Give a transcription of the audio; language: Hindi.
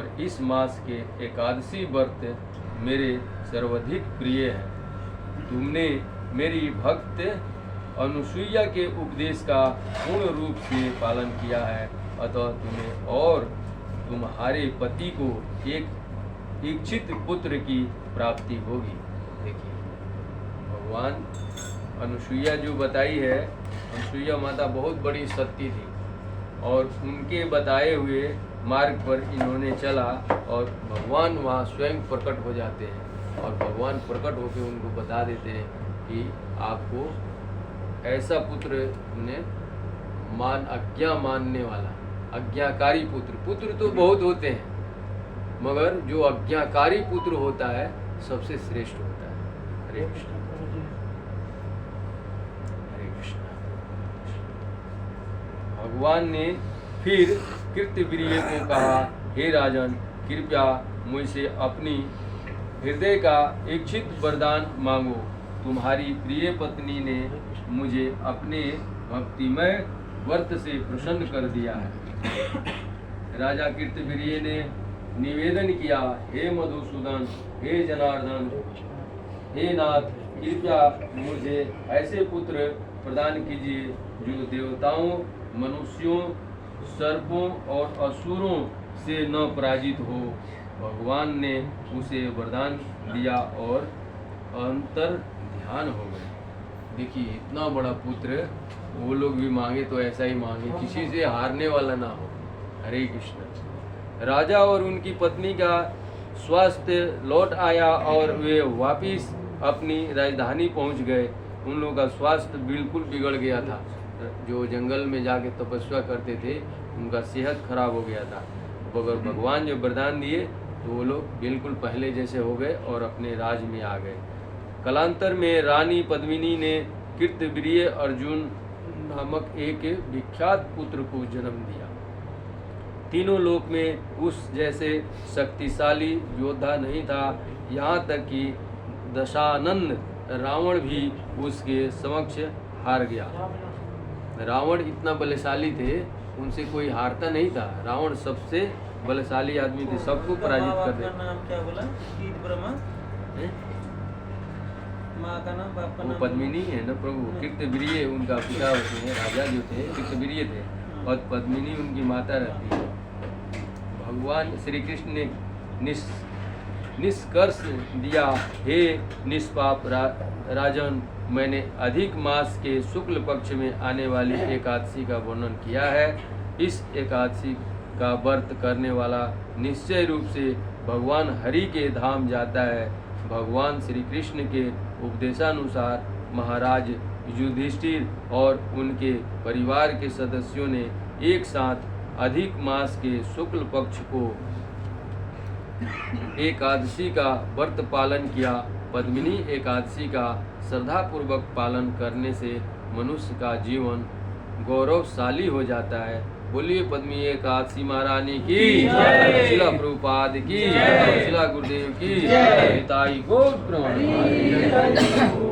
और इस मास के एकादशी व्रत मेरे सर्वाधिक प्रिय है। तुमने मेरी भक्त अनुसुईया के उपदेश का पूर्ण रूप से पालन किया है, अतः तुम्हें और तुम्हारे पति को एक इच्छित पुत्र की प्राप्ति होगी। देखिए भगवान अनुसुईया जो बताई है, अनुसुईया माता बहुत बड़ी सती थी और उनके बताए हुए मार्ग पर इन्होंने चला और भगवान वहाँ स्वयं प्रकट हो जाते हैं और भगवान प्रकट होकर उनको बता देते हैं कि आपको ऐसा पुत्र ने आज्ञा मानने वाला, आज्ञाकारी पुत्र तो बहुत होते हैं मगर जो आज्ञाकारी पुत्र होता है सबसे श्रेष्ठ होता है। हरे कृष्ण हरे कृष्ण। भगवान ने फिर कृतवीर्य को कहा, हे राजन, कृपया मुझसे अपनी हृदय का इच्छित वरदान मांगो। तुम्हारी प्रिय पत्नी ने मुझे अपने भक्तिमय व्रत से प्रसन्न कर दिया है। राजा कृतवीर्य ने निवेदन किया, हे मधुसूदन, हे जनार्दन, हे नाथ, कृपया मुझे ऐसे पुत्र प्रदान कीजिए जो देवताओं, मनुष्यों, सर्पों और असुरों से न पराजित हो। भगवान ने उसे वरदान दिया और अंतर ध्यान हो गए। देखिए इतना बड़ा पुत्र वो लोग भी मांगे तो ऐसा ही मांगे, किसी से हारने वाला ना हो। हरे कृष्ण। राजा और उनकी पत्नी का स्वास्थ्य लौट आया और वे वापिस अपनी राजधानी पहुंच गए। उन लोगों का स्वास्थ्य बिल्कुल बिगड़ गया था। जो जंगल में जाके तपस्या करते थे उनका सेहत खराब हो गया था, मगर भगवान जो वरदान दिए तो वो लोग बिल्कुल पहले जैसे हो गए और अपने राज में आ गए। कालांतर में रानी पद्मिनी ने कृतवीर्य अर्जुन नामक एक विख्यात पुत्र को जन्म दिया। तीनों लोक में उस जैसे शक्तिशाली योद्धा नहीं था, यहाँ तक कि दशानन रावण भी उसके समक्ष हार गया। रावण इतना बलशाली थे, उनसे कोई हारता नहीं था। रावण सबसे बलशाली आदमी थे, सबको पराजित कर दे। नाम क्या बोला? ब्रह्मा, माँ का नाम, बाप का वो नाम? पद्मिनी है ना प्रभु। कृतवीर्य उनका पिता होते हैं, राजा जो थे कृतवीर्य थे और पद्मिनी उनकी माता रहती है। भगवान श्री कृष्ण ने निष्कर्ष दिया, हे निष्पाप राजन, मैंने अधिक मास के शुक्ल पक्ष में आने वाली एकादशी का वर्णन किया है। इस एकादशी का व्रत करने वाला निश्चय रूप से भगवान हरि के धाम जाता है। भगवान श्री कृष्ण के उपदेशानुसार महाराज युधिष्ठिर और उनके परिवार के सदस्यों ने एक साथ अधिक मास के शुक्ल पक्ष को एकादशी का व्रत पालन किया। पद्मिनी एकादशी का श्रद्धापूर्वक पालन करने से मनुष्य का जीवन गौरवशाली हो जाता है। बोलिए पद्मिनी एकादशी महारानी की, शिला प्रभुपाद की, शिला गुरुदेव की, हिताई गौर प्रमाण।